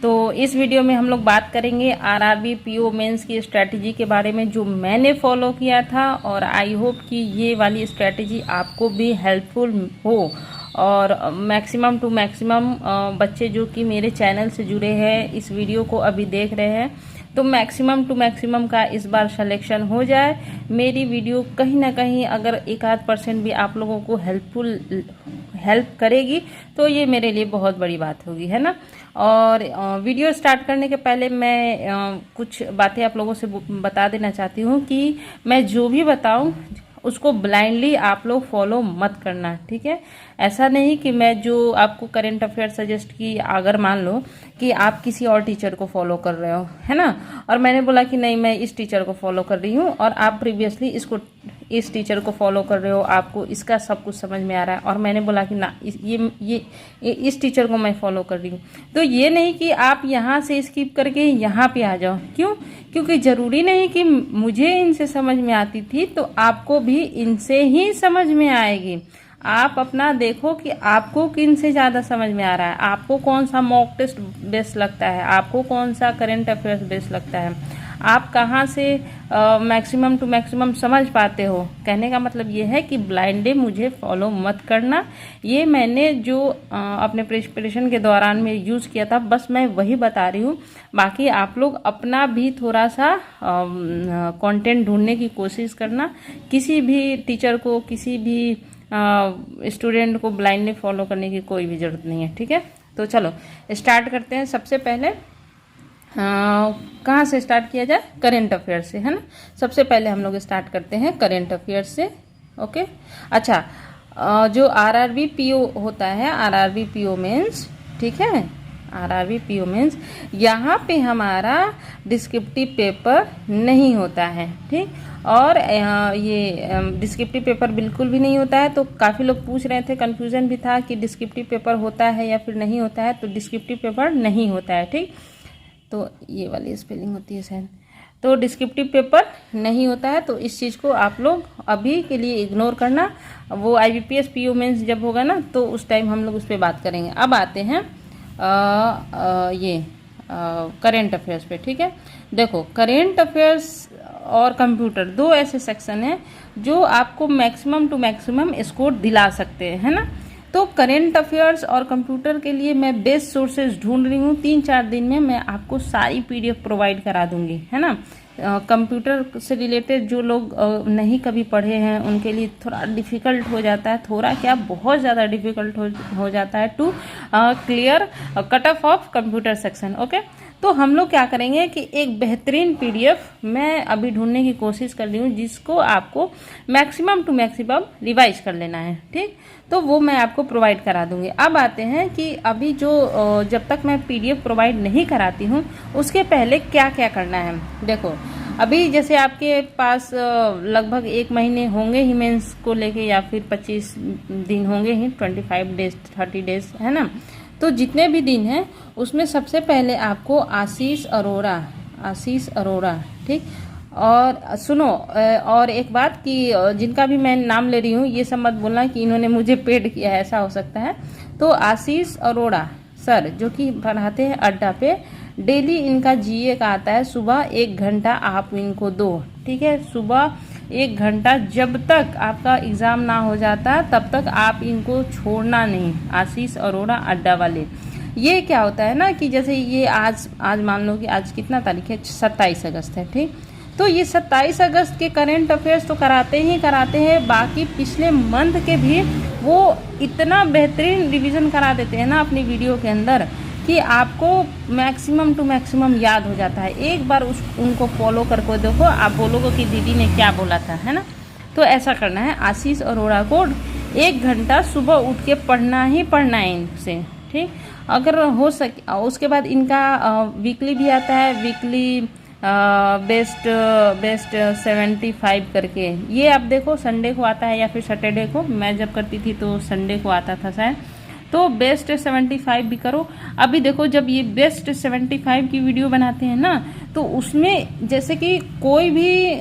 तो इस वीडियो में हम लोग बात करेंगे आरआरबी पीओ मेंस की स्ट्रैटेजी के बारे में जो मैंने फॉलो किया था, और आई होप कि ये वाली स्ट्रैटेजी आपको भी हेल्पफुल हो और मैक्सिमम टू मैक्सिमम बच्चे जो कि मेरे चैनल से जुड़े हैं, इस वीडियो को अभी देख रहे हैं, तो मैक्सिमम टू मैक्सिमम का इस बार सिलेक्शन हो जाए। मेरी वीडियो कहीं ना कहीं अगर 1-8% भी आप लोगों को हेल्प करेगी तो ये मेरे लिए बहुत बड़ी बात होगी, है ना। और वीडियो स्टार्ट करने के पहले मैं कुछ बातें आप लोगों से बता देना चाहती हूँ कि मैं जो भी बताऊँ उसको ब्लाइंडली आप लोग फॉलो मत करना, ठीक है। ऐसा नहीं कि मैं जो आपको करंट अफेयर सजेस्ट की, अगर मान लो कि आप किसी और टीचर को फॉलो कर रहे हो, है ना, और मैंने बोला कि नहीं मैं इस टीचर को फॉलो कर रही हूँ, और आप प्रीवियसली इस टीचर को फॉलो कर रहे हो, आपको इसका सब कुछ समझ में आ रहा है, और मैंने बोला कि ना ये इस टीचर को मैं फॉलो कर रही हूँ, तो ये नहीं कि आप यहाँ से स्किप करके यहाँ पे आ जाओ। क्यों? क्योंकि ज़रूरी नहीं कि मुझे इनसे समझ में आती थी तो आपको भी इनसे ही समझ में आएगी। आप अपना देखो कि आपको किन से ज़्यादा समझ में आ रहा है, आपको कौन सा मॉक टेस्ट बेस्ट लगता है, आपको कौन सा करंट अफेयर्स बेस्ट लगता है, आप कहाँ से मैक्सिमम टू मैक्सिमम समझ पाते हो। कहने का मतलब ये है कि ब्लाइंडली मुझे फॉलो मत करना। ये मैंने जो अपने प्रिपरेशन के दौरान में यूज़ किया था, बस मैं वही बता रही हूँ। बाकी आप लोग अपना भी थोड़ा सा कंटेंट ढूंढने की कोशिश करना। किसी भी टीचर को, किसी भी स्टूडेंट को ब्लाइंडली फॉलो करने की कोई भी ज़रूरत नहीं है, ठीक है। तो चलो स्टार्ट करते हैं। सबसे पहले कहाँ से स्टार्ट किया जाए? करेंट अफेयर से, है ना। सबसे पहले हम लोग स्टार्ट करते हैं करेंट अफेयर से। ओके, अच्छा, जो आरआरबी पीओ होता है, आरआरबी पीओ मेंस, ठीक है, आरआरबी पीओ मेंस, यहाँ पे हमारा डिस्क्रिप्टिव पेपर नहीं होता है, ठीक। और ये डिस्क्रिप्टिव पेपर बिल्कुल भी नहीं होता है। तो काफ़ी लोग पूछ रहे थे, कन्फ्यूज़न भी था कि डिस्क्रिप्टिव पेपर होता है या फिर नहीं होता है। तो डिस्क्रिप्टिव पेपर नहीं होता है, ठीक। तो ये वाली स्पेलिंग होती है शायद। तो डिस्क्रिप्टिव पेपर नहीं होता है, तो इस चीज़ को आप लोग अभी के लिए इग्नोर करना। वो आईबीपीएस पीओ मेंस जब होगा ना, तो उस टाइम हम लोग उस पर बात करेंगे। अब आते हैं ये करेंट अफेयर्स पे, ठीक है। देखो, करेंट अफेयर्स और कंप्यूटर दो ऐसे सेक्शन हैं जो आपको मैक्सिमम टू मैक्सिमम स्कोर दिला सकते हैं, है ना। तो करेंट अफेयर्स और कंप्यूटर के लिए मैं बेस्ट सोर्सेज ढूंढ रही हूँ। 3-4 दिन में मैं आपको सारी पीडीएफ प्रोवाइड करा दूंगी, है ना। कंप्यूटर से रिलेटेड जो लोग नहीं कभी पढ़े हैं उनके लिए थोड़ा डिफ़िकल्ट हो जाता है, थोड़ा क्या बहुत ज़्यादा डिफ़िकल्ट हो जाता है to clear cut off of computer section. Okay, तो हम लोग क्या करेंगे कि एक बेहतरीन पीडीएफ मैं अभी ढूंढने की कोशिश कर रही हूँ, जिसको आपको मैक्सिमम टू मैक्सिमम रिवाइज कर लेना है, ठीक। तो वो मैं आपको प्रोवाइड करा दूंगी। अब आते हैं कि अभी जो जब तक मैं पीडीएफ प्रोवाइड नहीं कराती हूँ उसके पहले क्या क्या करना है। देखो, अभी जैसे आपके पास लगभग 1 महीने होंगे ही मेंस को लेके, या फिर 25 दिन होंगे ही, 25 डेज 30 डेज, है ना। तो जितने भी दिन हैं उसमें सबसे पहले आपको आशीष अरोड़ा, ठीक। और सुनो, और एक बात कि जिनका भी मैं नाम ले रही हूँ ये सब मत बोलना कि इन्होंने मुझे पेड किया है, ऐसा हो सकता है। तो आशीष अरोड़ा सर जो कि पढ़ाते हैं अड्डा पे, डेली इनका जीए का आता है। सुबह 1 घंटा आप इनको दो, ठीक है। सुबह 1 घंटा, जब तक आपका एग्ज़ाम ना हो जाता तब तक आप इनको छोड़ना नहीं। आशीष अरोड़ा अड्डा वाले, ये क्या होता है ना कि जैसे ये आज मान लो कि आज कितना तारीख है, 27 अगस्त है, ठीक। तो ये 27 अगस्त के करंट अफेयर्स तो कराते हैं, बाकी पिछले मंथ के भी वो इतना बेहतरीन रिवीजन करा देते हैं ना अपनी वीडियो के अंदर कि आपको मैक्सिमम टू मैक्सिमम याद हो जाता है। एक बार उनको फॉलो करके देखो, आप बोलोगे कि दीदी ने क्या बोला था, है ना। तो ऐसा करना है, आशीष अरोड़ा को 1 घंटा सुबह उठ के पढ़ना ही पढ़ना है इनसे, ठीक। अगर हो सके उसके बाद इनका वीकली भी आता है, वीकली बेस्ट 75 करके, ये आप देखो संडे को आता है या फिर सैटरडे को। मैं जब करती थी तो संडे को आता था शायद। तो बेस्ट 75 भी करो। अभी देखो, जब ये बेस्ट 75 की वीडियो बनाते हैं ना, तो उसमें जैसे कि कोई भी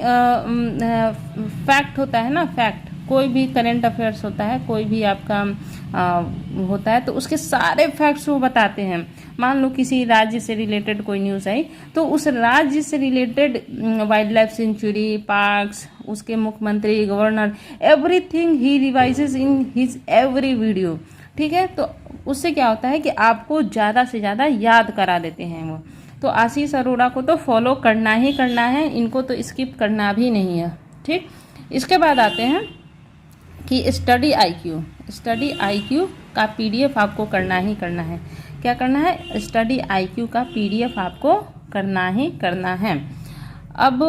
फैक्ट होता है ना, फैक्ट कोई भी करंट अफेयर्स होता है, कोई भी आपका होता है तो उसके सारे फैक्ट्स वो बताते हैं। मान लो किसी राज्य से रिलेटेड कोई न्यूज़ आई तो उस राज्य से related wildlife sanctuary, parks, उसके मुख्यमंत्री, गवर्नर, एवरीथिंग ही revises in his every video. ठीक है, तो उससे क्या होता है कि आपको ज़्यादा से ज़्यादा याद करा देते हैं वो। तो आशीष अरोड़ा को तो फॉलो करना ही करना है, इनको तो स्किप करना भी नहीं है। ठीक, इसके बाद आते हैं कि स्टडी आईक्यू का पीडीएफ आपको करना ही करना है। क्या करना है? स्टडी आईक्यू का पीडीएफ आपको करना ही करना है। अब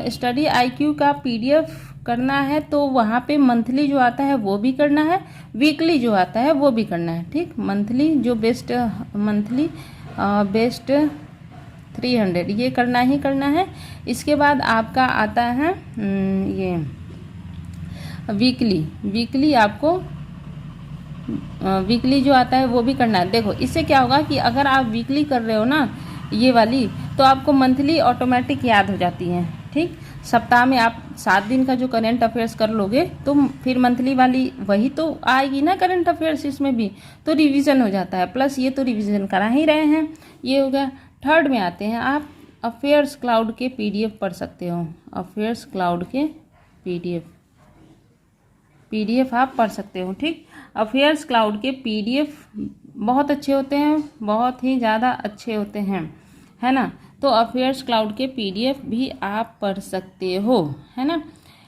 स्टडी आईक्यू का पीडीएफ करना है तो वहाँ पे मंथली जो आता है वो भी करना है, वीकली जो आता है वो भी करना है। ठीक, मंथली जो मंथली बेस्ट 300 ये करना ही करना है। इसके बाद आपका आता है ये वीकली आपको वीकली जो आता है वो भी करना है। देखो इससे क्या होगा कि अगर आप वीकली कर रहे हो ना ये वाली, तो आपको मंथली ऑटोमेटिक याद हो जाती है। ठीक, सप्ताह में आप 7 दिन का जो करंट अफेयर्स कर लोगे तो फिर मंथली वाली वही तो आएगी ना करंट अफेयर्स, इसमें भी तो रिवीजन हो जाता है। प्लस ये तो रिवीजन करा ही रहे हैं, ये हो गया। थर्ड में आते हैं आप अफेयर्स क्लाउड के पीडीएफ पढ़ सकते हो। अफेयर्स क्लाउड के पीडीएफ आप पढ़ सकते हो। ठीक, अफेयर्स क्लाउड के पीडीएफ बहुत अच्छे होते हैं, बहुत ही ज़्यादा अच्छे होते हैं, है ना। तो अफेयर्स क्लाउड के पीडीएफ भी आप पढ़ सकते हो, है ना।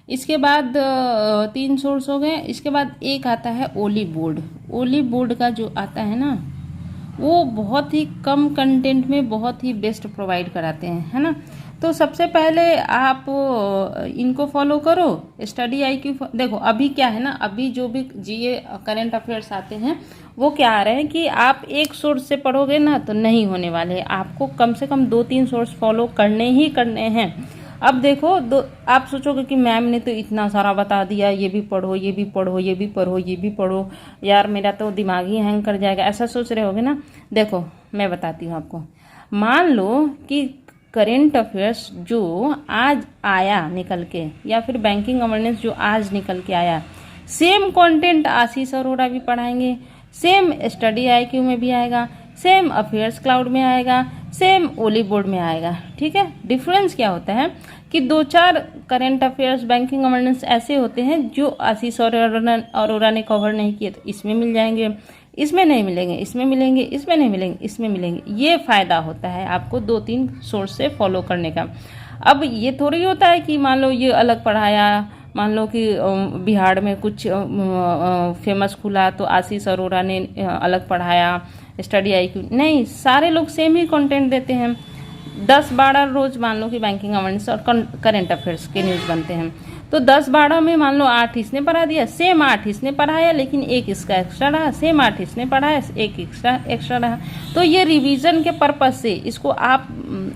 इसके बाद 3 सोर्स हो गए। इसके बाद एक आता है ओली बोर्ड का जो आता है ना वो बहुत ही कम कंटेंट में बहुत ही बेस्ट प्रोवाइड कराते हैं, है ना। तो सबसे पहले आप इनको फॉलो करो। स्टडी आईक्यू देखो अभी क्या है ना, अभी जो भी जीए करंट अफेयर्स आते हैं वो क्या आ रहे हैं कि आप एक सोर्स से पढ़ोगे ना तो नहीं होने वाले, आपको कम से कम 2-3 सोर्स फॉलो करने ही करने हैं। अब देखो आप सोचोगे कि मैम ने तो इतना सारा बता दिया, ये भी पढ़ो, ये भी पढ़ो, ये भी पढ़ो, ये भी पढ़ो, यार मेरा तो दिमाग ही हैंग कर जाएगा, ऐसा सोच रहे होगे ना। देखो मैं बताती हूँ आपको। मान लो कि करेंट अफेयर्स जो आज आया निकल के, या फिर बैंकिंग गवर्नेंस जो आज निकल के आया, सेम कंटेंट आशीष अरोड़ा भी पढ़ाएंगे, सेम स्टडी आईक्यू में भी आएगा, सेम अफेयर्स क्लाउड में आएगा, सेम ओली बोर्ड में आएगा। ठीक है, डिफरेंस क्या होता है कि 2-4 करंट अफेयर्स बैंकिंग गवर्नेंस ऐसे होते हैं जो आशीष अरोड़ा ने कवर नहीं किए तो इसमें मिल जाएंगे, इसमें नहीं मिलेंगे, इसमें मिलेंगे, इसमें नहीं मिलेंगे, इसमें मिलेंगे। ये फ़ायदा होता है आपको 2-3 सोर्स से फॉलो करने का। अब ये थोड़ी होता है कि मान लो ये अलग पढ़ाया, मान लो कि बिहार में कुछ फेमस खुला तो आशीष अरोड़ा ने अलग पढ़ाया, स्टडी आईक्यू नहीं, सारे लोग सेम ही कंटेंट देते हैं। 10-12 रोज मान लो कि बैंकिंग गवर्नेंस और करंट अफेयर्स के न्यूज़ बनते हैं, तो 10-12 में मान लो 8 इसने पढ़ा दिया, सेम 8 इसने पढ़ाया, लेकिन एक इसका एक्स्ट्रा रहा, सेम 8 इसने पढ़ाया, एक एक्स्ट्रा रहा। तो ये रिवीजन के पर्पज से इसको आप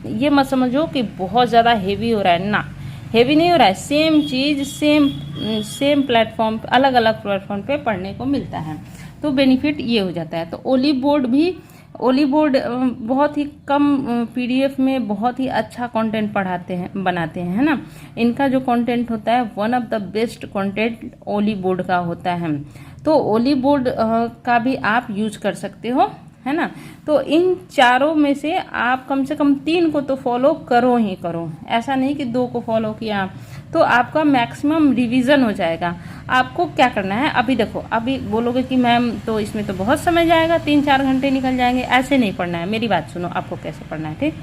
ये मत समझो कि बहुत ज़्यादा हेवी हो रहा है ना, हेवी नहीं हो रहा है। सेम चीज़ सेम प्लेटफॉर्म, अलग अलग प्लेटफॉर्म पे पढ़ने को मिलता है, तो बेनिफिट ये हो जाता है। तो ओली बोर्ड बहुत ही कम पीडीएफ में बहुत ही अच्छा कंटेंट बनाते हैं, है ना। इनका जो कंटेंट होता है one of the best content ओली बोर्ड का होता है। तो ओली बोर्ड का भी आप यूज कर सकते हो, है ना। तो इन चारों में से आप कम से कम 3 को तो फॉलो करो ही करो, ऐसा नहीं कि 2 को फॉलो किया तो आपका मैक्सिमम रिवीजन हो जाएगा। आपको क्या करना है, अभी देखो, अभी बोलोगे कि मैम तो इसमें तो बहुत समय जाएगा, 3-4 घंटे निकल जाएंगे, ऐसे नहीं पढ़ना है। मेरी बात सुनो, आपको कैसे पढ़ना है। ठीक,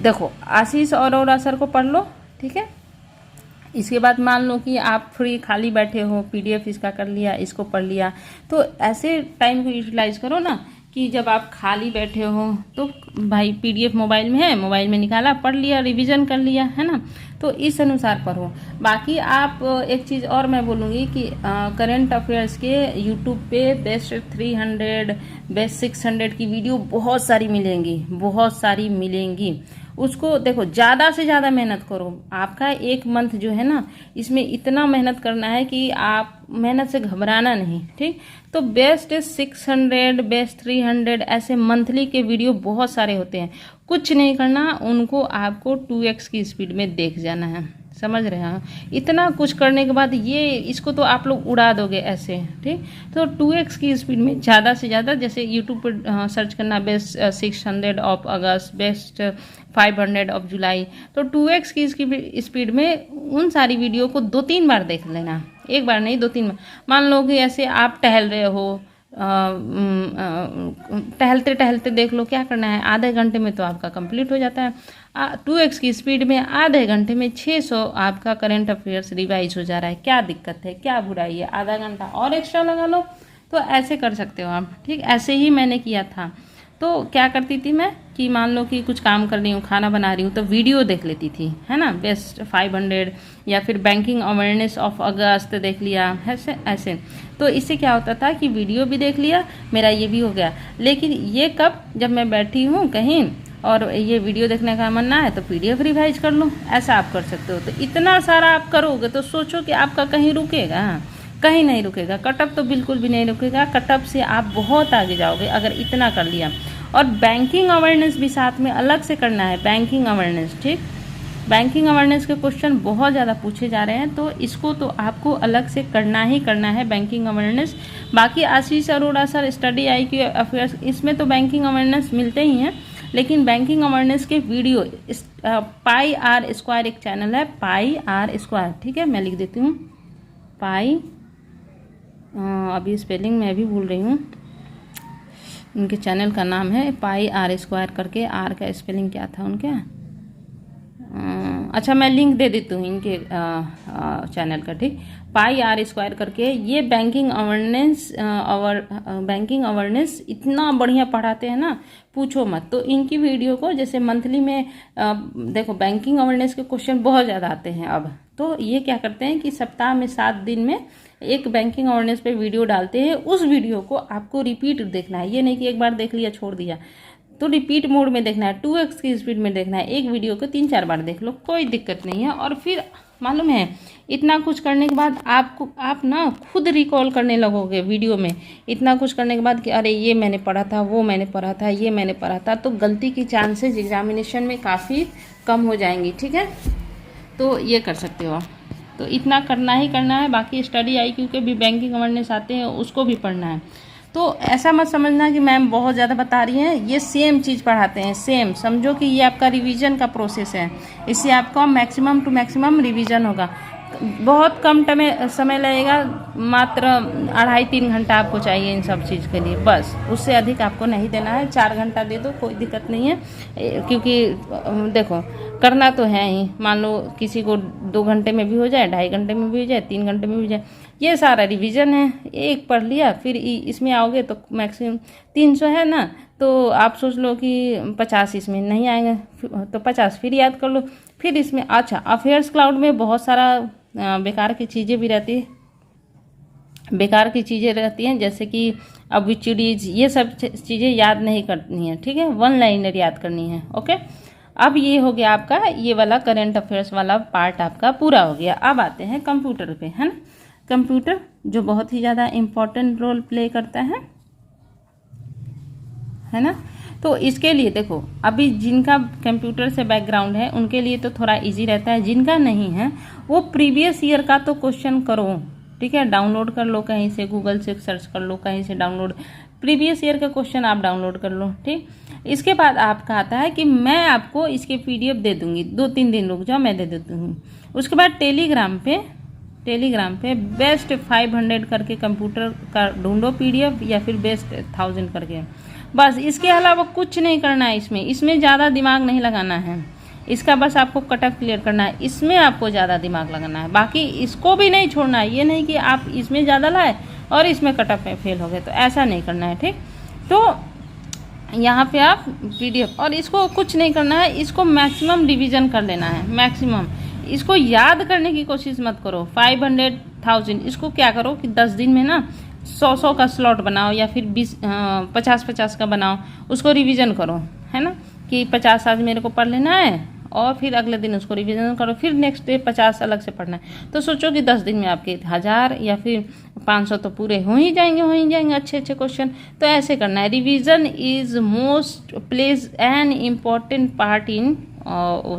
देखो आशीष अरोड़ा सर को पढ़ लो, ठीक है। इसके बाद मान लो कि आप फ्री खाली बैठे हो, पीडीएफ इसका कर लिया, इसको पढ़ लिया, तो ऐसे टाइम को यूटिलाइज करो ना कि जब आप खाली बैठे हो तो भाई पीडीएफ मोबाइल में है, मोबाइल में निकाला, पढ़ लिया, रिवीजन कर लिया, है ना। तो इस अनुसार पढ़ो। बाकी आप एक चीज़ और मैं बोलूँगी कि करंट अफेयर्स के यूट्यूब पे बेस्ट 300, बेस्ट 600 की वीडियो बहुत सारी मिलेंगी। उसको देखो, ज़्यादा से ज़्यादा मेहनत करो। आपका 1 मंथ जो है ना, इसमें इतना मेहनत करना है कि आप मेहनत से घबराना नहीं। ठीक, तो बेस्ट 600, बेस्ट 300 ऐसे मंथली के वीडियो बहुत सारे होते हैं। कुछ नहीं करना, उनको आपको 2x की स्पीड में देख जाना है, समझ रहे हैं। इतना कुछ करने के बाद ये इसको तो आप लोग उड़ा दोगे ऐसे, ठीक। तो 2x की स्पीड में ज़्यादा से ज़्यादा, जैसे यूट्यूब पर सर्च करना best 600 of August, best 500 of July, तो 2x की स्पीड में उन सारी वीडियो को 2-3 बार देख लेना, एक बार नहीं 2-3 बार। मान लो कि ऐसे आप टहल रहे हो, टहलते टहलते देख लो, क्या करना है, आधे घंटे में तो आपका कंप्लीट हो जाता है। 2x की स्पीड में आधे घंटे में 600 आपका करंट अफेयर्स रिवाइज हो जा रहा है। क्या दिक्कत है, क्या बुराई है, आधा घंटा और एक्स्ट्रा लगा लो। तो ऐसे कर सकते हो आप, ठीक। ऐसे ही मैंने किया था। तो क्या करती थी मैं कि मान लो कि कुछ काम कर रही हूँ, खाना बना रही हूँ, तो वीडियो देख लेती थी, है ना, बेस्ट 500, या फिर बैंकिंग अवेयरनेस ऑफ अगस्त देख लिया, ऐसे ऐसे। तो इससे क्या होता था कि वीडियो भी देख लिया, मेरा ये भी हो गया। लेकिन ये कब, जब मैं बैठी हूँ कहीं और ये वीडियो देखने का मन ना है तो PDF रिवाइज कर लो, ऐसा आप कर सकते हो। तो इतना सारा आप करोगे तो सोचो कि आपका कहीं रुकेगा, कहीं नहीं रुकेगा। कटअप तो बिल्कुल भी नहीं रुकेगा, कटअप से आप बहुत आगे जाओगे अगर इतना कर लिया। और बैंकिंग अवेयरनेस भी साथ में अलग से करना है, बैंकिंग अवेयरनेस, ठीक। बैंकिंग अवेयरनेस के क्वेश्चन बहुत ज़्यादा पूछे जा रहे हैं, तो इसको तो आपको अलग से करना ही करना है, बैंकिंग अवेयरनेस। बाकी Ashish Arora sir study IQ affairs, इसमें तो बैंकिंग अवेयरनेस मिलते ही हैं, लेकिन बैंकिंग अवेयरनेस के वीडियो पाई आर स्क्वायर एक चैनल है, पाई आर स्क्वायर, ठीक है, मैं लिख देती हूँ पाई, अभी स्पेलिंग मैं भी भूल रही हूँ, उनके चैनल का नाम है पाई आर स्क्वायर करके, आर का स्पेलिंग क्या था उनके, अच्छा मैं लिंक दे देती हूँ इनके चैनल का, ठीक। पाई आर स्क्वायर करके ये बैंकिंग अवेयरनेस इतना बढ़िया पढ़ाते हैं ना, पूछो मत। तो इनकी वीडियो को जैसे मंथली में देखो बैंकिंग अवेयरनेस के क्वेश्चन बहुत ज़्यादा आते हैं अब, तो ये क्या करते हैं कि सप्ताह में 7 दिन में एक बैंकिंग अवेयरनेस पे वीडियो डालते हैं। उस वीडियो को आपको रिपीट देखना है, ये नहीं कि एक बार देख लिया छोड़ दिया, तो रिपीट मोड में देखना है, 2x की स्पीड में देखना है। एक वीडियो को 3-4 बार देख लो, कोई दिक्कत नहीं है। और फिर मालूम है इतना कुछ करने के बाद आप ना खुद रिकॉल करने लगोगे वीडियो में, इतना कुछ करने के बाद कि अरे ये मैंने पढ़ा था, वो मैंने पढ़ा था, ये मैंने पढ़ा था, तो गलती की चांसेस एग्जामिनेशन में काफ़ी कम हो जाएंगी, ठीक है। तो ये कर सकते हो आप, तो इतना करना ही करना है। बाकी स्टडी IQ के भी बैंकिंग अवेयरनेस आते हैं, उसको भी पढ़ना है। तो ऐसा मत समझना कि मैम बहुत ज़्यादा बता रही हैं, ये सेम चीज़ पढ़ाते हैं, सेम समझो कि ये आपका रिवीजन का प्रोसेस है। इससे आपका मैक्सिमम टू मैक्सिमम रिवीजन होगा। बहुत कम समय लगेगा, मात्र 2.5-3 घंटा आपको चाहिए इन सब चीज़ के लिए, बस उससे अधिक आपको नहीं देना है। 4 घंटा दे दो, कोई दिक्कत नहीं है, क्योंकि देखो करना तो है ही। मान लो किसी को 2 घंटे में भी हो जाए, 2.5 घंटे में भी हो जाए, 3 घंटे में भी हो जाए, ये सारा रिवीजन है। एक पढ़ लिया, फिर इसमें आओगे तो मैक्सिमम 300 है ना, तो आप सोच लो कि 50 इसमें नहीं आएंगे, तो 50 फिर याद कर लो। फिर इसमें अच्छा अफेयर्स क्लाउड में बहुत सारा बेकार की चीज़ें भी रहती है, बेकार की चीज़ें रहती हैं, जैसे कि ऑब्ituities, ये सब चीज़ें याद नहीं करनी है, ठीक है, 1 लाइनर याद करनी है। ओके, अब ये हो गया आपका ये वाला करंट अफेयर्स वाला पार्ट आपका पूरा हो गया। अब आते हैं कंप्यूटर पे, है ना। कंप्यूटर जो बहुत ही ज़्यादा इम्पोर्टेंट रोल प्ले करता है ना। तो इसके लिए देखो, अभी जिनका कंप्यूटर से बैकग्राउंड है उनके लिए तो थोड़ा इजी रहता है, जिनका नहीं है वो प्रीवियस ईयर का तो क्वेश्चन करो, ठीक है, डाउनलोड कर लो कहीं से, गूगल से सर्च कर लो, कहीं से डाउनलोड, प्रीवियस ईयर का क्वेश्चन आप डाउनलोड कर लो, ठीक। इसके बाद आपका आता है कि मैं आपको इसके PDF दे दूंगी, 2-3 दिन रुक जाओ, मैं दे देती हूँ। उसके बाद टेलीग्राम पे बेस्ट 500 करके कंप्यूटर का ढूंढो PDF, या फिर बेस्ट 1000 करके, बस इसके अलावा कुछ नहीं करना है। इसमें ज़्यादा दिमाग नहीं लगाना है, इसका बस आपको कटअप क्लियर करना है, इसमें आपको ज़्यादा दिमाग लगाना है। बाकी इसको भी नहीं छोड़ना है, ये नहीं कि आप इसमें ज़्यादा लाए और इसमें कटअप में फेल हो गए, तो ऐसा नहीं करना है, ठीक। तो यहाँ पे आप PDF, और इसको कुछ नहीं करना है, इसको मैक्सिमम रिवीजन कर लेना है, मैक्सिमम। इसको याद करने की कोशिश मत करो। 500, 1000 इसको क्या करो कि 10 दिन में ना 100 का स्लॉट बनाओ, या फिर 50 का बनाओ, उसको रिवीजन करो, है ना, कि 50 आज मेरे को पढ़ लेना है, और फिर अगले दिन उसको रिवीजन करो, फिर नेक्स्ट डे 50 अलग से पढ़ना है। तो सोचो कि 10 दिन में आपके 1000 या फिर 500 तो पूरे हो ही जाएंगे अच्छे क्वेश्चन। तो ऐसे करना है। Revision is most plays an important part in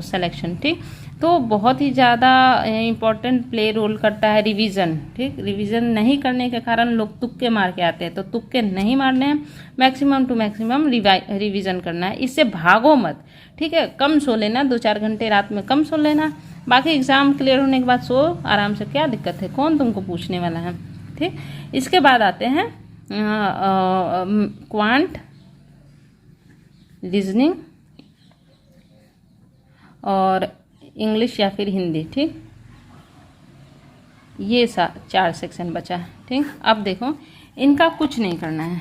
selection, ठीक। तो बहुत ही ज़्यादा इम्पोर्टेंट प्ले रोल करता है रिवीजन। ठीक, रिवीजन नहीं करने के कारण लोग तुक्के मार के आते हैं, तो तुक्के नहीं मारने हैं, मैक्सिमम टू मैक्सिमम रिवीजन करना है। इससे भागो मत, ठीक है। कम सो लेना, 2-4 घंटे रात में कम सो लेना, बाकी एग्ज़ाम क्लियर होने के बाद सो आराम से, क्या दिक्कत है, कौन तुमको पूछने वाला है। ठीक, इसके बाद आते हैं क्वांट, रीजनिंग और इंग्लिश या फिर हिंदी। ठीक, ये 4 सेक्शन बचा है। ठीक, अब देखो इनका कुछ नहीं करना है।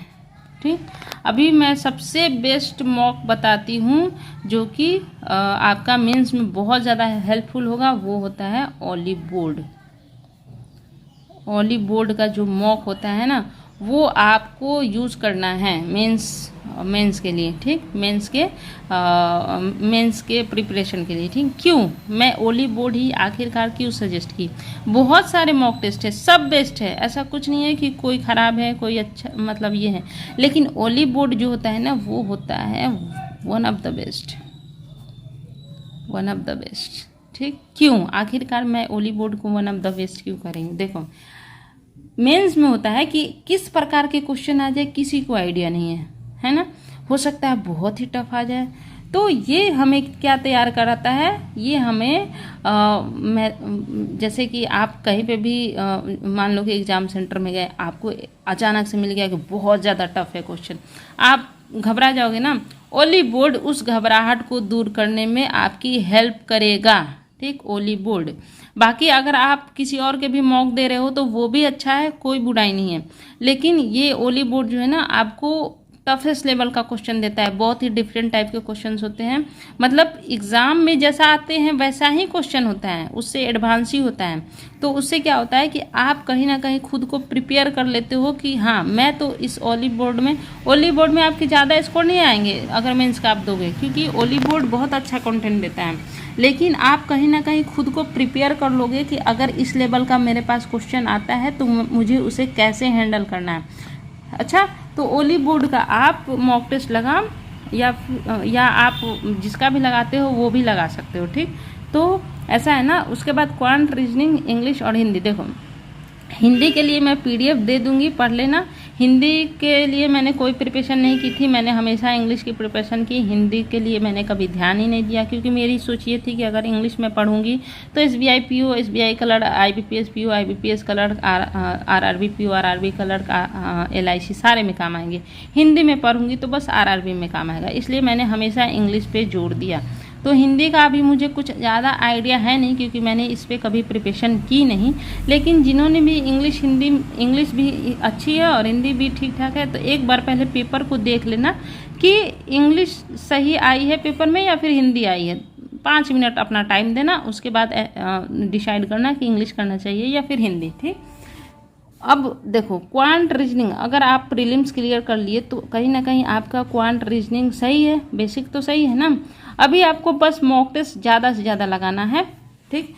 ठीक, अभी मैं सबसे बेस्ट मॉक बताती हूँ जो कि आपका मेंस में बहुत ज़्यादा हेल्पफुल होगा, वो होता है ओलिव बोर्ड। ओलिव बोर्ड का जो मॉक होता है ना, वो आपको यूज़ करना है मेंस के लिए। ठीक, मेंस के प्रिपरेशन के लिए। ठीक, क्यों मैं ओलिव बोर्ड ही आखिरकार क्यों सजेस्ट की? बहुत सारे मॉक टेस्ट है, सब बेस्ट है, ऐसा कुछ नहीं है कि कोई ख़राब है कोई अच्छा, मतलब ये है, लेकिन ओलिव बोर्ड जो होता है ना, वो होता है वन ऑफ द बेस्ट। ठीक, क्यों आखिरकार मैं ओलिव बोर्ड को वन ऑफ द बेस्ट क्यों करेंगे? देखो मेंस में होता है कि किस प्रकार के क्वेश्चन आ जाए किसी को आइडिया नहीं है ना, हो सकता है बहुत ही टफ आ जाए। तो ये हमें क्या तैयार कराता है, ये हमें जैसे कि आप कहीं पे भी मान लो कि एग्जाम सेंटर में गए, आपको अचानक से मिल गया कि बहुत ज़्यादा टफ है क्वेश्चन, आप घबरा जाओगे ना, ओलिव बोर्ड उस घबराहट को दूर करने में आपकी हेल्प करेगा। ठीक, ओलिव बोर्ड। बाकी अगर आप किसी और के भी मॉक दे रहे हो तो वो भी अच्छा है, कोई बुराई नहीं है, लेकिन ये ओलिव बोर्ड जो है ना, आपको टफेस्ट लेवल का क्वेश्चन देता है। बहुत ही डिफरेंट टाइप के क्वेश्चंस होते हैं, मतलब एग्ज़ाम में जैसा आते हैं वैसा ही क्वेश्चन होता है, उससे एडवांस ही होता है। तो उससे क्या होता है कि आप कहीं ना कहीं खुद को प्रिपेयर कर लेते हो कि हाँ, मैं तो इस ओलिव बोर्ड में आपके ज़्यादा स्कोर नहीं आएंगे अगर मेंस का आप दोगे, क्योंकि ओलिव बोर्ड बहुत अच्छा कंटेंट देता है, लेकिन आप कहीं ना कहीं खुद को प्रिपेयर कर लोगे कि अगर इस लेवल का मेरे पास क्वेश्चन आता है तो मुझे उसे कैसे हैंडल करना है। अच्छा, तो ओलिव बोर्ड का आप मॉक टेस्ट लगा या आप जिसका भी लगाते हो वो भी लगा सकते हो। ठीक, तो ऐसा है ना। उसके बाद क्वांट, रीजनिंग, इंग्लिश और हिंदी। देखो हिंदी के लिए मैं PDF दे दूंगी, पढ़ लेना। हिंदी के लिए मैंने कोई प्रिपरेशन नहीं की थी, मैंने हमेशा इंग्लिश की प्रिपरेशन की। हिंदी के लिए मैंने कभी ध्यान ही नहीं दिया, क्योंकि मेरी सोच ये थी कि अगर इंग्लिश में पढ़ूंगी तो SBI PO, SBI clerk, IBPS PO, IBPS clerk, RRB PO, RRB clerk, LIC सारे में काम आएंगे। हिंदी में पढ़ूंगी तो बस RRB में काम आएगा, इसलिए मैंने हमेशा इंग्लिश पे जोर दिया। तो हिंदी का अभी मुझे कुछ ज़्यादा आइडिया है नहीं, क्योंकि मैंने इस पर कभी प्रिपरेशन की नहीं, लेकिन जिन्होंने भी इंग्लिश भी अच्छी है और हिंदी भी ठीक ठाक है, तो एक बार पहले पेपर को देख लेना कि इंग्लिश सही आई है पेपर में या फिर हिंदी आई है। 5 मिनट अपना टाइम देना, उसके बाद डिसाइड करना कि इंग्लिश करना चाहिए या फिर हिंदी। ठीक, अब देखो क्वांट, रीजनिंग, अगर आप प्रीलिम्स क्लियर कर लिए तो कहीं ना कहीं आपका क्वांट, रीजनिंग सही है, बेसिक तो सही है ना। अभी आपको बस मॉक टेस्ट ज़्यादा से ज़्यादा लगाना है। ठीक,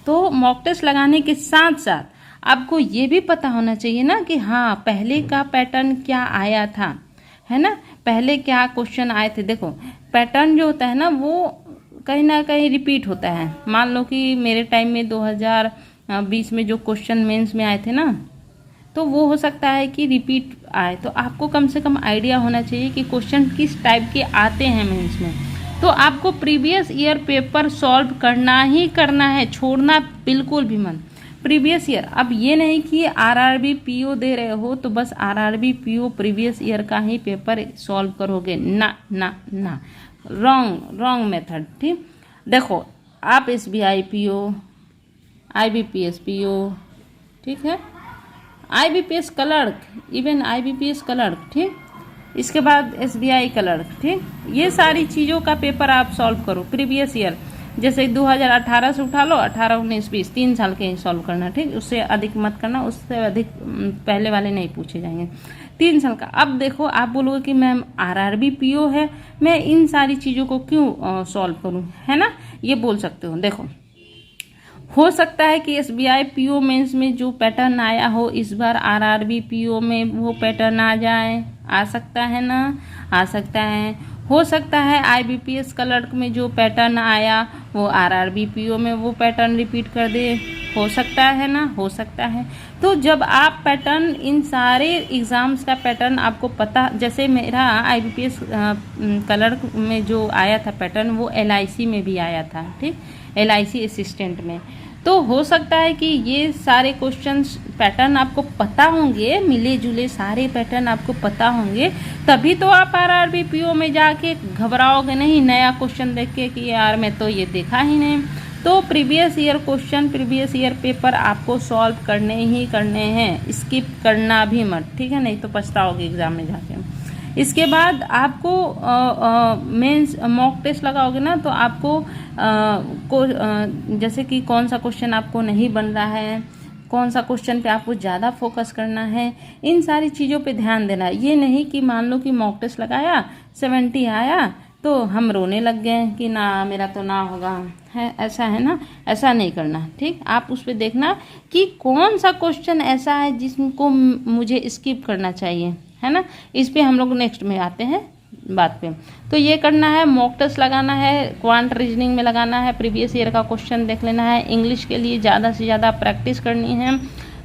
तो मॉक टेस्ट लगाने के साथ साथ आपको ये भी पता होना चाहिए ना कि हाँ, पहले का पैटर्न क्या आया था, है ना, पहले क्या क्वेश्चन आए थे। देखो पैटर्न जो होता है ना, वो कहीं ना कहीं रिपीट होता है। मान लो कि मेरे टाइम में 2020 में जो क्वेश्चन मेंस में आए थे ना, तो वो हो सकता है कि रिपीट आए, तो आपको कम से कम आइडिया होना चाहिए कि क्वेश्चन किस टाइप के आते हैं मेंस में। तो आपको प्रीवियस ईयर पेपर सॉल्व करना ही करना है, छोड़ना बिल्कुल भी मत। प्रीवियस ईयर, अब ये नहीं कि RRB PO दे रहे हो तो बस RRB PO प्रीवियस ईयर का ही पेपर सॉल्व करोगे, ना ना ना, रॉन्ग मेथड। ठीक, देखो आप SBI PO, IBPS PO, ठीक है, IBPS clerk, even IBPS clerk, ठीक, इसके बाद SBI क्लर्क। ठीक, ये सारी चीज़ों का पेपर आप सॉल्व करो प्रीवियस ईयर, जैसे 2018 से उठा लो, 18, 19, 20, 3 साल के ही सॉल्व करना। ठीक, उससे अधिक मत करना, उससे अधिक पहले वाले नहीं पूछे जाएंगे। 3 साल का। अब देखो आप बोलोगे कि मैम RRB PO है, मैं इन सारी चीज़ों को क्यों सॉल्व करूँ, है ना, ये बोल सकते हो। देखो हो सकता है कि SBI PO मेंस में जो पैटर्न आया हो, इस बार RRB PO में वो पैटर्न आ जाए, आ सकता है ना, आ सकता है। हो सकता है IBPS क्लर्क में जो पैटर्न आया वो RRB PO में वो पैटर्न रिपीट कर दे, हो सकता है ना, हो सकता है। तो जब आप पैटर्न, इन सारे एग्ज़ाम्स का पैटर्न आपको पता, जैसे मेरा IBPS क्लर्क में जो आया था पैटर्न वो LIC में भी आया था, ठीक, LIC असिस्टेंट में। तो हो सकता है कि ये सारे क्वेश्चंस पैटर्न आपको पता होंगे, मिले जुले सारे पैटर्न आपको पता होंगे, तभी तो आप RRB PO में जाके घबराओगे नहीं नया क्वेश्चन देख के कि यार मैं तो ये देखा ही नहीं। तो previous year question, previous year paper आपको सॉल्व करने ही करने हैं, स्किप करना भी मत, ठीक है, नहीं तो पछताओगे एग्जाम में जाके। इसके बाद आपको मेंस मॉक टेस्ट लगाओगे ना, तो आपको जैसे कि कौन सा क्वेश्चन आपको नहीं बन रहा है, कौन सा क्वेश्चन पे आपको ज़्यादा फोकस करना है, इन सारी चीज़ों पे ध्यान देना। ये नहीं कि मान लो कि मॉक टेस्ट लगाया 70 आया तो हम रोने लग गए कि ना मेरा तो ना होगा, है ऐसा, है ना, ऐसा नहीं करना, ठीक। आप उस पर देखना कि कौन सा क्वेश्चन ऐसा है जिसको मुझे स्किप करना चाहिए, है ना। इस पे हम लोग नेक्स्ट में आते हैं बात पे। तो ये करना है, मॉक टेस्ट लगाना है, क्वांट रीजनिंग में लगाना है, प्रीवियस ईयर का क्वेश्चन देख लेना है, इंग्लिश के लिए ज़्यादा से ज़्यादा प्रैक्टिस करनी है।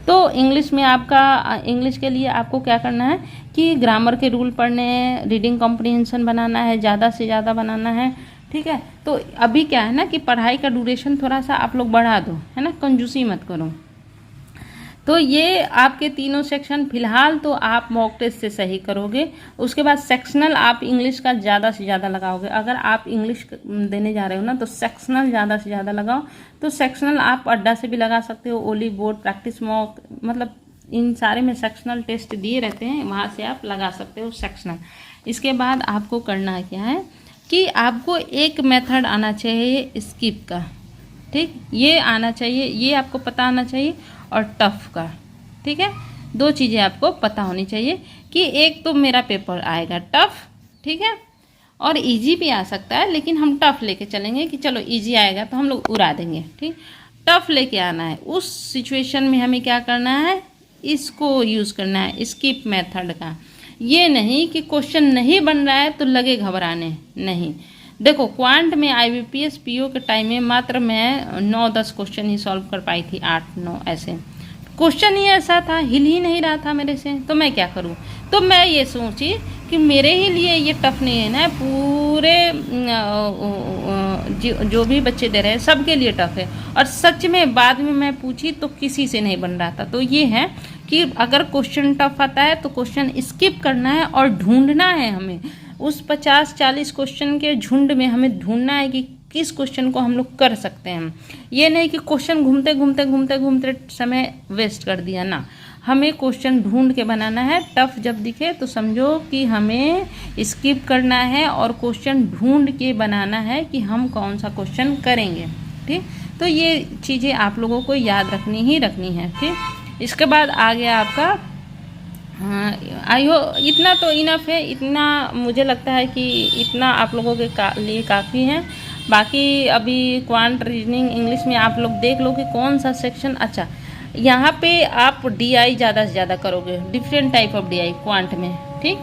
तो इंग्लिश में इंग्लिश के लिए आपको क्या करना है कि ग्रामर के रूल पढ़ने हैं, रीडिंग कॉम्प्रिहेंशन बनाना है, ज़्यादा से ज़्यादा बनाना है, ठीक है। तो अभी क्या है ना कि पढ़ाई का ड्यूरेशन थोड़ा सा आप लोग बढ़ा दो, है ना, कंजूसी मत करो। तो ये आपके तीनों सेक्शन फिलहाल तो आप मॉक टेस्ट से सही करोगे। उसके बाद सेक्शनल आप इंग्लिश का ज़्यादा से ज़्यादा लगाओगे। अगर आप इंग्लिश देने जा रहे हो ना तो सेक्शनल ज़्यादा से ज़्यादा लगाओ। तो सेक्शनल आप अड्डा से भी लगा सकते हो, ओली बोर्ड, प्रैक्टिस मॉक, मतलब इन सारे में सेक्शनल टेस्ट दिए रहते हैं, वहाँ से आप लगा सकते हो सेक्शनल। इसके बाद आपको करना क्या है कि आपको एक मेथड आना चाहिए स्किप का, ठीक, ये आना चाहिए, ये आपको पता आना चाहिए, और टफ का, ठीक है। दो चीज़ें आपको पता होनी चाहिए कि एक तो मेरा पेपर आएगा टफ, ठीक है, और इजी भी आ सकता है, लेकिन हम टफ लेके चलेंगे कि चलो इजी आएगा तो हम लोग उड़ा देंगे, ठीक। टफ लेके आना है, उस सिचुएशन में हमें क्या करना है, इसको यूज़ करना है, स्किप मेथड का। ये नहीं कि क्वेश्चन नहीं बन रहा है तो लगे घबराने, नहीं। देखो क्वांट में IBPS PO के टाइम में मात्र मैं 9-10 क्वेश्चन ही सॉल्व कर पाई थी, 8-9 ऐसे क्वेश्चन ही ऐसा था, हिल ही नहीं रहा था मेरे से, तो मैं क्या करूं। तो मैं ये सोची कि मेरे ही लिए ये टफ नहीं है ना, पूरे जो भी बच्चे दे रहे हैं सबके लिए टफ है। और सच में बाद में मैं पूछी तो किसी से नहीं बन रहा था। तो ये है कि अगर क्वेश्चन टफ आता है तो क्वेश्चन स्किप करना है और ढूंढना है हमें। उस 50-40 क्वेश्चन के झुंड में हमें ढूंढना है कि किस क्वेश्चन को हम लोग कर सकते हैं। ये नहीं कि क्वेश्चन घूमते घूमते घूमते घूमते समय वेस्ट कर दिया ना, हमें क्वेश्चन ढूंढ के बनाना है। टफ जब दिखे तो समझो कि हमें स्किप करना है और क्वेश्चन ढूंढ के बनाना है कि हम कौन सा क्वेश्चन करेंगे, ठीक। तो ये चीज़ें आप लोगों को याद रखनी ही रखनी है, ठीक। इसके बाद आ गया आपका, हाँ आई हो, इतना तो इनफ है, इतना मुझे लगता है कि इतना आप लोगों के लिए काफ़ी है। बाकी अभी क्वांट रीजनिंग इंग्लिश में आप लोग देख लो कि कौन सा सेक्शन। अच्छा, यहाँ पे आप DI ज़्यादा से ज़्यादा करोगे, different type of DI quant में, ठीक।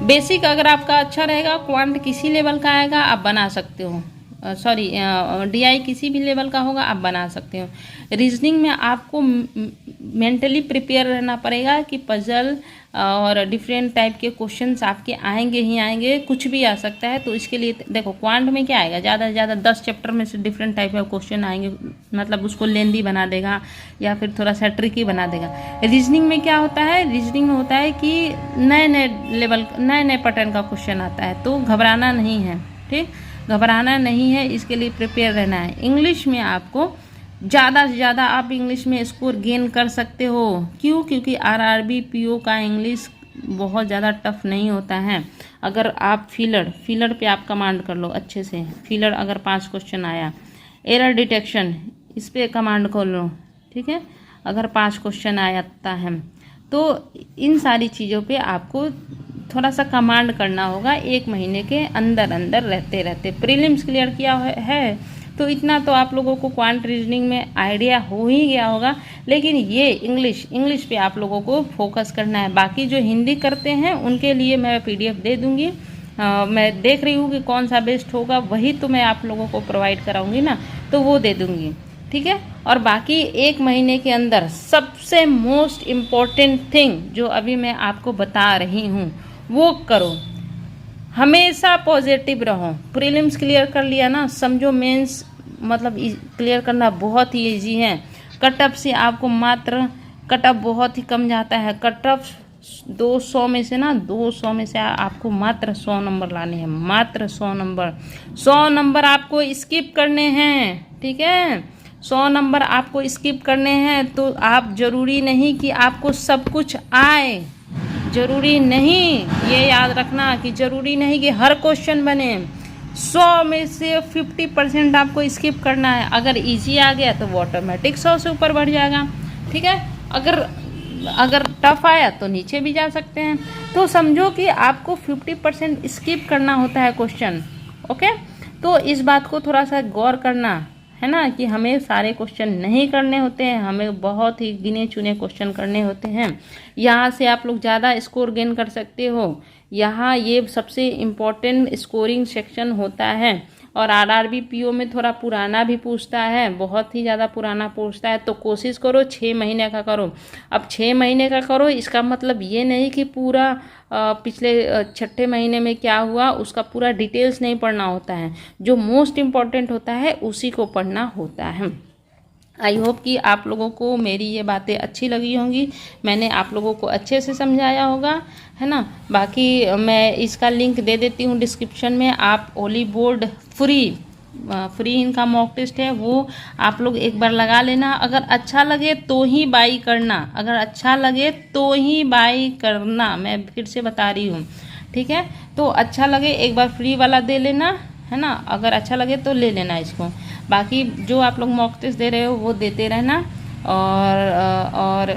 बेसिक अगर आपका अच्छा रहेगा, क्वांट किसी लेवल का आएगा आप बना सकते हो, सॉरी DI किसी भी लेवल का होगा आप बना सकते हो। रीजनिंग में आपको मेंटली प्रिपेयर रहना पड़ेगा कि पजल और डिफरेंट टाइप के क्वेश्चंस आपके आएंगे ही आएंगे, कुछ भी आ सकता है। तो इसके लिए देखो क्वांट में क्या आएगा, ज़्यादा से ज़्यादा 10 चैप्टर में से डिफरेंट टाइप के क्वेश्चन आएंगे, मतलब उसको लेंदी बना देगा या फिर थोड़ा सा ट्रिकी बना देगा। रीजनिंग में क्या होता है, रीजनिंग में होता है कि नए नए लेवल, नए नए पैटर्न का क्वेश्चन आता है, तो घबराना नहीं है, ठीक, घबराना नहीं है, इसके लिए प्रिपेयर रहना है। इंग्लिश में आपको ज़्यादा से ज़्यादा आप इंग्लिश में स्कोर गेन कर सकते हो। क्यों? क्योंकि RRB PO का इंग्लिश बहुत ज़्यादा टफ नहीं होता है। अगर आप फीलर पे आप कमांड कर लो अच्छे से, फीलर अगर 5 क्वेश्चन आया, एरर डिटेक्शन इस पर कमांड कर लो, ठीक है, अगर 5 क्वेश्चन आता है तो इन सारी चीज़ों पे आपको थोड़ा सा कमांड करना होगा। 1 महीने के अंदर अंदर रहते रहते प्रीलिम्स क्लियर किया है तो इतना तो आप लोगों को क्वांट रीजनिंग में आइडिया हो ही गया होगा। लेकिन ये इंग्लिश पे आप लोगों को फोकस करना है। बाकी जो हिंदी करते हैं उनके लिए मैं PDF दे दूंगी, मैं देख रही हूँ कि कौन सा बेस्ट होगा, वही तो मैं आप लोगों को प्रोवाइड कराऊंगी ना, तो वो दे दूंगी, ठीक है। और बाकी 1 महीने के अंदर सबसे मोस्ट इम्पॉर्टेंट थिंग जो अभी मैं आपको बता रही हूँ वो करो, हमेशा पॉजिटिव रहो। प्रीलिम्स क्लियर कर लिया ना, समझो मेंस मतलब क्लियर करना बहुत ही इजी है। कट ऑफ से आपको मात्र, कट ऑफ बहुत ही कम जाता है, कट ऑफ 200 में से ना, 200 में से आपको मात्र 100 नंबर लाने हैं, मात्र 100 नंबर। 100 नंबर आपको स्किप करने हैं, ठीक है, 100 नंबर आपको स्किप करने हैं। तो आप, जरूरी नहीं कि आपको सब कुछ आए, जरूरी नहीं, ये याद रखना कि जरूरी नहीं कि हर क्वेश्चन बने। 100 में से 50% आपको स्किप करना है। अगर इजी आ गया तो वो ऑटोमेटिक 100 से ऊपर बढ़ जाएगा, ठीक है। अगर टफ आया तो नीचे भी जा सकते हैं। तो समझो कि आपको 50% स्किप करना होता है क्वेश्चन, ओके। तो इस बात को थोड़ा सा गौर करना है ना, कि हमें सारे क्वेश्चन नहीं करने होते हैं, हमें बहुत ही गिने चुने क्वेश्चन करने होते हैं। यहाँ से आप लोग ज़्यादा स्कोर गेन कर सकते हो। यहाँ ये सबसे इम्पोर्टेंट स्कोरिंग सेक्शन होता है। और आरआरबी पीओ में थोड़ा पुराना भी पूछता है, बहुत ही ज़्यादा पुराना पूछता है। तो कोशिश करो 6 महीने का करो। अब 6 महीने का करो, इसका मतलब ये नहीं कि पूरा पिछले 6ठे महीने में क्या हुआ उसका पूरा डिटेल्स नहीं पढ़ना होता है। जो मोस्ट इम्पॉर्टेंट होता है उसी को पढ़ना होता है। आई होप कि आप लोगों को मेरी ये बातें अच्छी लगी होंगी, मैंने आप लोगों को अच्छे से समझाया होगा, है ना। बाकी मैं इसका लिंक दे देती हूँ डिस्क्रिप्शन में। आप ओली बोर्ड फ्री इनका मॉक टेस्ट है, वो आप लोग एक बार लगा लेना। अगर अच्छा लगे तो ही बाई करना, अगर अच्छा लगे तो ही बाई करना, मैं फिर से बता रही हूँ, ठीक है। तो अच्छा लगे एक बार फ्री वाला दे लेना, है ना। अगर अच्छा लगे तो ले लेना इसको। बाकी जो आप लोग मॉक टेस्ट दे रहे हो वो देते रहना। और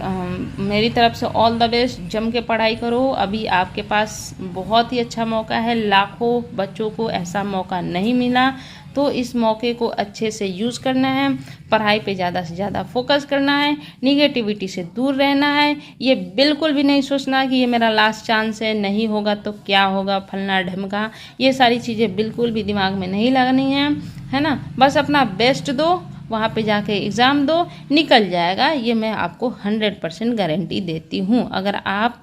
मेरी तरफ से ऑल द बेस्ट, जम के पढ़ाई करो। अभी आपके पास बहुत ही अच्छा मौका है, लाखों बच्चों को ऐसा मौका नहीं मिला, तो इस मौके को अच्छे से यूज़ करना है। पढ़ाई पे ज़्यादा से ज़्यादा फोकस करना है, निगेटिविटी से दूर रहना है। ये बिल्कुल भी नहीं सोचना कि ये मेरा लास्ट चांस है, नहीं होगा तो क्या होगा, फलना ढमका, ये सारी चीज़ें बिल्कुल भी दिमाग में नहीं लगनी है ना। बस अपना बेस्ट दो, वहाँ पे जाके एग्ज़ाम दो, निकल जाएगा, ये मैं आपको 100% गारंटी देती हूँ। अगर आप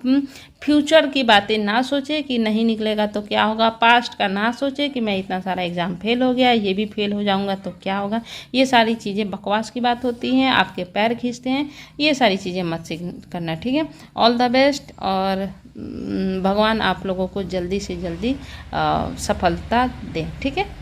फ्यूचर की बातें ना सोचे कि नहीं निकलेगा तो क्या होगा, पास्ट का ना सोचे कि मैं इतना सारा एग्ज़ाम फेल हो गया, ये भी फेल हो जाऊँगा तो क्या होगा, ये सारी चीज़ें बकवास की बात होती हैं, आपके पैर खींचते हैं, ये सारी चीज़ें मत से करना, ठीक है। ऑल द बेस्ट, और भगवान आप लोगों को जल्दी से जल्दी सफलता दें, ठीक है।